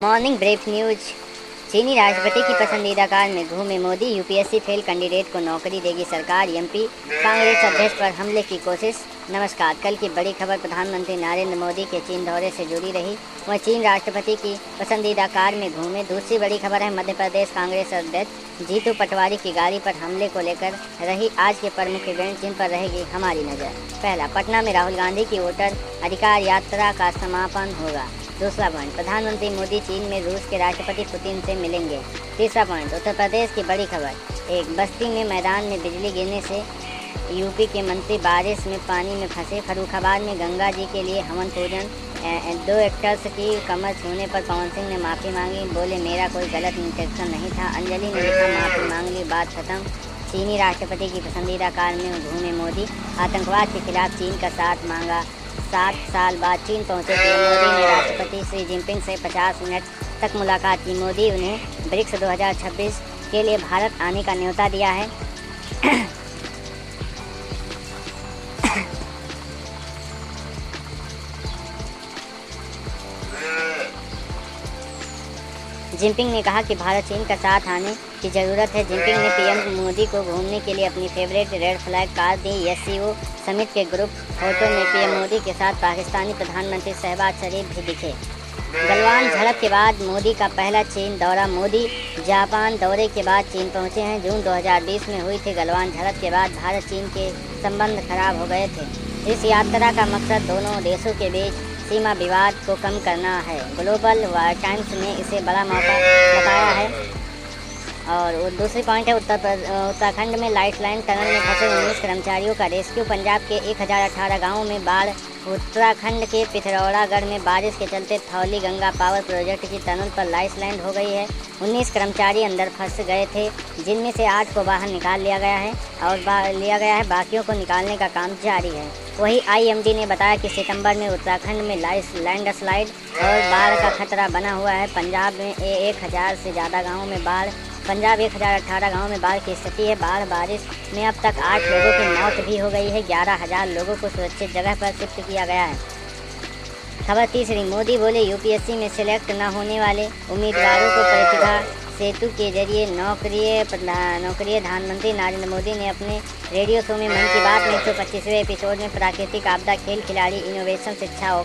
Morning break news. चीनी राष्ट्रपति की पसंदीदा कार में घूमे मोदी, यूपीएससी फेल कैंडिडेट को नौकरी देगी सरकार, एमपी कांग्रेस अध्यक्ष पर हमले की कोशिश। नमस्कार। कल की बड़ी खबर प्रधानमंत्री नरेंद्र मोदी के चीन दौरे से जुड़ी रही। वह चीन राष्ट्रपति की पसंदीदा कार में घूमे। दूसरी बड़ी खबर है मध्य प्रदेश कांग्रेस अध्यक्ष जीतू पटवारी की गाड़ी पर हमले को लेकर रही आज के प्रमुख इवेंट जिन पर रहेगी हमारी नज़र। पहला, पटना में राहुल गांधी की वोटर अधिकार यात्रा का समापन होगा। दूसरा पॉइंट, प्रधानमंत्री मोदी चीन में रूस के राष्ट्रपति पुतिन से मिलेंगे। तीसरा पॉइंट, उत्तर प्रदेश की बड़ी खबर। एक, बस्ती में मैदान में बिजली गिरने से यूपी के मंत्री बारिश में पानी में फंसे। फर्रुखाबाद में गंगा जी के लिए हवन पूजन। 2 एक्टर्स की कमर छूने पर पवन सिंह ने माफ़ी मांगी, बोले मेरा कोई गलत इंटेंशन नहीं था। अंजलि ने लिखा माफ़ी मांग ली, बात खत्म। चीनी राष्ट्रपति की पसंदीदा कार में घूमे मोदी, आतंकवाद के खिलाफ चीन का साथ मांगा। 7 साल बाद चीन पहुंचे पीएम मोदी ने राष्ट्रपति शी जिनपिंग से 50 मिनट तक मुलाकात की। मोदी उन्हें ब्रिक्स 2026 के लिए भारत आने का न्योता दिया है। जिनपिंग ने कहा कि भारत चीन का साथ आने की ज़रूरत है। जिनपिंग ने पीएम मोदी को घूमने के लिए अपनी फेवरेट रेड फ्लैग कार दी। एससीओ समिट के ग्रुप फोटो में पीएम मोदी के साथ पाकिस्तानी प्रधानमंत्री शहबाज शरीफ भी दिखे। गलवान झड़प के बाद मोदी का पहला चीन दौरा। मोदी जापान दौरे के बाद चीन पहुंचे हैं। जून 2020 में हुई थी गलवान झड़प के बाद भारत चीन के संबंध खराब हो गए थे। इस यात्रा का मकसद दोनों देशों के बीच सीमा विवाद को कम करना है। ग्लोबल टाइम्स ने इसे बड़ा मौका बताया है। और दूसरी पॉइंट है उत्तराखंड में लाइफ लाइन टनल में फंसे 19 कर्मचारियों का रेस्क्यू। पंजाब के 1018 गाँवों में बाढ़। उत्तराखंड के पिथौरागढ़ में बारिश के चलते थौली गंगा पावर प्रोजेक्ट की टनल पर लाइफ लाइन हो गई है। 19 कर्मचारी अंदर फंस गए थे, जिनमें से 8 को बाहर निकाल लिया गया है। बाकियों को निकालने का काम जारी है। वहीं आईएमडी ने बताया कि सितंबर में उत्तराखंड में लैंडस्लाइड और बाढ़ का खतरा बना हुआ है। पंजाब में 1000 से ज़्यादा गाँवों में बाढ़। पंजाब 1018 गाँव में बाढ़ की स्थिति है। बारिश में अब तक 8 लोगों की मौत भी हो गई है। 11,000 लोगों को सुरक्षित जगह पर शिफ्ट किया गया है। खबर तीसरी, मोदी बोले यूपीएससी में सिलेक्ट न होने वाले उम्मीदवारों को प्रतिभा सेतु के जरिए नौकरी। प्रधानमंत्री नरेंद्र मोदी ने अपने रेडियो शो में मन की बात में 125वें एपिसोड में प्राकृतिक आपदा, खेल खिलाड़ी, इनोवेशन, शिक्षा,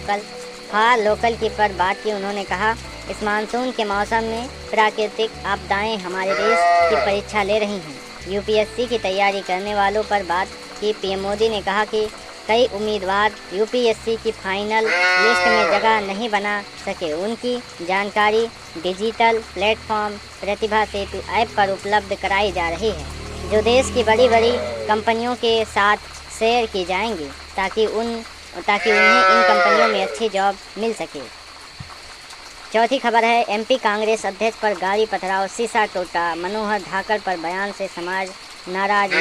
लोकल की पर बात की। उन्होंने कहा इस मानसून के मौसम में प्राकृतिक आपदाएं हमारे देश की परीक्षा ले रही हैं। यूपीएससी की तैयारी करने वालों पर बात की। पीएम मोदी ने कहा कि कई उम्मीदवार यूपीएससी की फाइनल लिस्ट में जगह नहीं बना सके। उनकी जानकारी डिजिटल प्लेटफॉर्म प्रतिभा सेतु ऐप पर उपलब्ध कराई जा रही है, जो देश की बड़ी बड़ी कंपनियों के साथ शेयर की जाएंगी ताकि उन्हें इन कंपनियों में अच्छी जॉब मिल सके। चौथी खबर है एमपी कांग्रेस अध्यक्ष पर गाड़ी पथराव, शीशा टूटा। मनोहर धाकड़ पर बयान से समाज नाराज।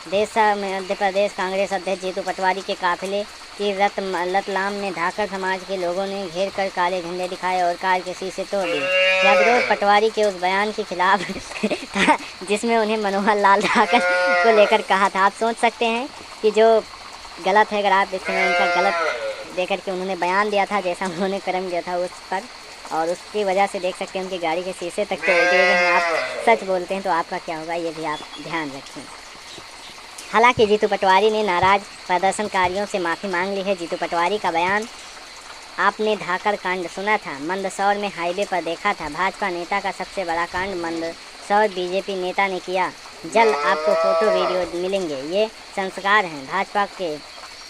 मध्य प्रदेश कांग्रेस अध्यक्ष जीतू पटवारी के काफिले की रतलाम में धाकड़ समाज के लोगों ने घेर कर काले झंडे दिखाए और कार के शीशे तोड़ दिए। यह विरोध पटवारी के उस बयान के खिलाफ था जिसमें उन्हें मनोहर लाल धाकड़ को लेकर कहा था। आप सोच सकते हैं कि जो गलत है, अगर आप इस समय उनका गलत देकर के उन्होंने बयान दिया था, जैसा उन्होंने कर्म किया था उस पर, और उसकी वजह से देख सकते हैं उनकी गाड़ी के शीशे तक तोड़ दिए गए हैं। आप सच बोलते हैं तो आपका क्या होगा, ये भी आप ध्यान रखें। हालांकि जीतू पटवारी ने नाराज प्रदर्शनकारियों से माफ़ी मांग ली है। जीतू पटवारी का बयान, आपने धाकड़ कांड सुना था, मंदसौर में हाईवे पर देखा था। भाजपा नेता का सबसे बड़ा कांड मंदसौर बीजेपी नेता ने किया। जल्द आपको फोटो वीडियो मिलेंगे। ये संस्कार हैं भाजपा के।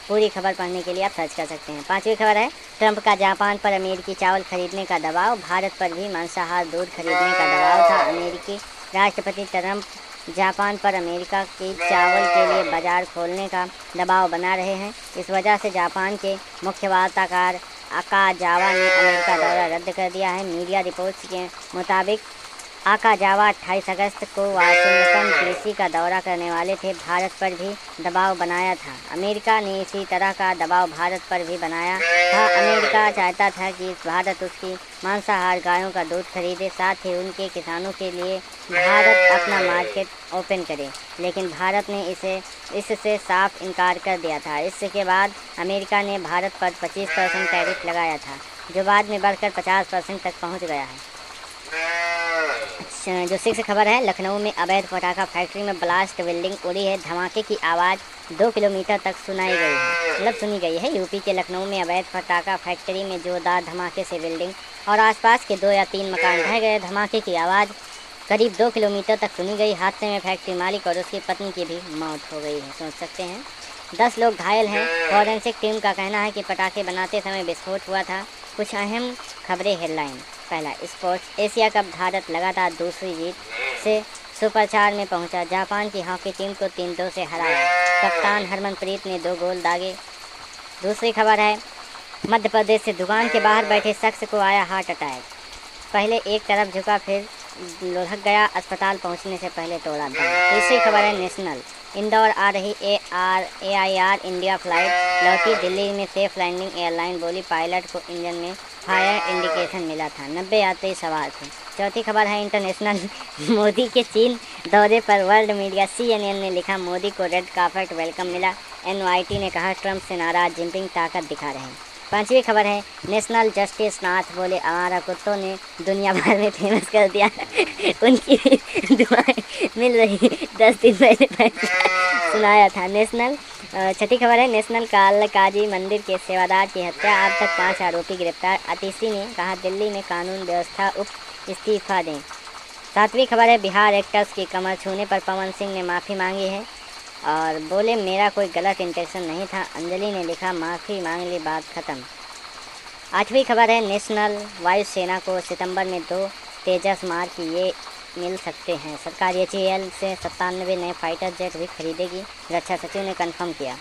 पूरी खबर पढ़ने के लिए आप सर्च कर सकते हैं। 5वीं खबर है ट्रंप का जापान पर अमेरिकी चावल खरीदने का दबाव। भारत पर भी मांसाहार दूध खरीदने का दबाव था। अमेरिकी राष्ट्रपति ट्रंप जापान पर अमेरिका की चावल के लिए बाजार खोलने का दबाव बना रहे हैं। इस वजह से जापान के मुख्य वार्ताकार आकाजावा ने अमेरिका दौरा रद्द कर दिया है। मीडिया रिपोर्ट्स के मुताबिक आकाजावा 28 अगस्त को वाशिंगटन डीसी का दौरा करने वाले थे। भारत पर भी दबाव बनाया था। अमेरिका ने इसी तरह का दबाव भारत पर भी बनाया था। अमेरिका चाहता था कि भारत उसकी मांसाहार गायों का दूध खरीदे, साथ ही उनके किसानों के लिए भारत अपना मार्केट ओपन करे, लेकिन भारत ने इससे साफ इनकार कर दिया था। इसके बाद अमेरिका ने भारत पर 25% टैरिफ लगाया था। जो बाद में बढ़कर 50% तक पहुंच गया है। जो 6 खबर है, लखनऊ में अवैध पटाखा फैक्ट्री में ब्लास्ट बिल्डिंग उड़ी है, धमाके की आवाज़ 2 किलोमीटर तक सुनाई गई है, मतलब सुनी गई है। यूपी के लखनऊ में अवैध पटाखा फैक्ट्री में जोरदार धमाके से बिल्डिंग और आसपास के 2 या 3 मकान ढह गए। धमाके की आवाज़ करीब 2 किलोमीटर तक सुनी गई। हादसे में फैक्ट्री मालिक और उसकी पत्नी की भी मौत हो गई है, सोच सकते हैं। 10 लोग घायल हैं। फॉरेंसिक टीम का कहना है कि पटाखे बनाते समय विस्फोट हुआ था। कुछ अहम खबरें हेडलाइन। पहला, स्पोर्ट्स एशिया कप भारत लगातार दूसरी जीत से सुपर 4 में पहुंचा। जापान की हॉकी टीम को 3-2 से हराया। कप्तान हरमनप्रीत ने 2 गोल दागे। दूसरी खबर है, मध्य प्रदेश से दुकान के बाहर बैठे शख्स को आया हार्ट अटैक। पहले एक तरफ झुका, फिर लुढ़क गया, अस्पताल पहुंचने से पहले तोड़ा दम। तीसरी खबर है, नेशनल। इंदौर आ रही AIR इंडिया फ्लाइट लौटी। दिल्ली में सेफ लैंडिंग, एयरलाइन बोली पायलट को इंजन में फायर इंडिकेशन मिला था। 90 यात्री सवार थे। चौथी खबर है, इंटरनेशनल। मोदी के चीन दौरे पर वर्ल्ड मीडिया। CNN ने लिखा, मोदी को रेड कार्पेट वेलकम मिला। NYT ने कहा, ट्रंप से नाराज जिनपिंग ताकत दिखा रहे हैं। पांचवी खबर है, नेशनल जस्टिस नाथ बोले आवारा कुत्तों ने दुनिया भर में फेमस कर दिया। उनकी दुआएं मिल रही। 10 दिन पहले सुनाया था। नेशनल। छठी खबर है, नेशनल कालकाजी मंदिर के सेवादार की हत्या, अब तक 5 आरोपी गिरफ्तार। अतीसी ने कहा, दिल्ली में कानून व्यवस्था उप इस्तीफा दें। सातवीं खबर है, बिहार एक्टर्स की कमर छूने पर पवन सिंह ने माफ़ी मांगी है और बोले मेरा कोई गलत इंटेंशन नहीं था। अंजलि ने लिखा, माफ़ी मांग ली, बात ख़त्म। आठवीं खबर है, नेशनल। वायुसेना को सितंबर में 2 तेजस मार्क ये मिल सकते हैं। सरकार HAL से 97 नए फाइटर जेट भी खरीदेगी, रक्षा सचिव ने कन्फर्म किया।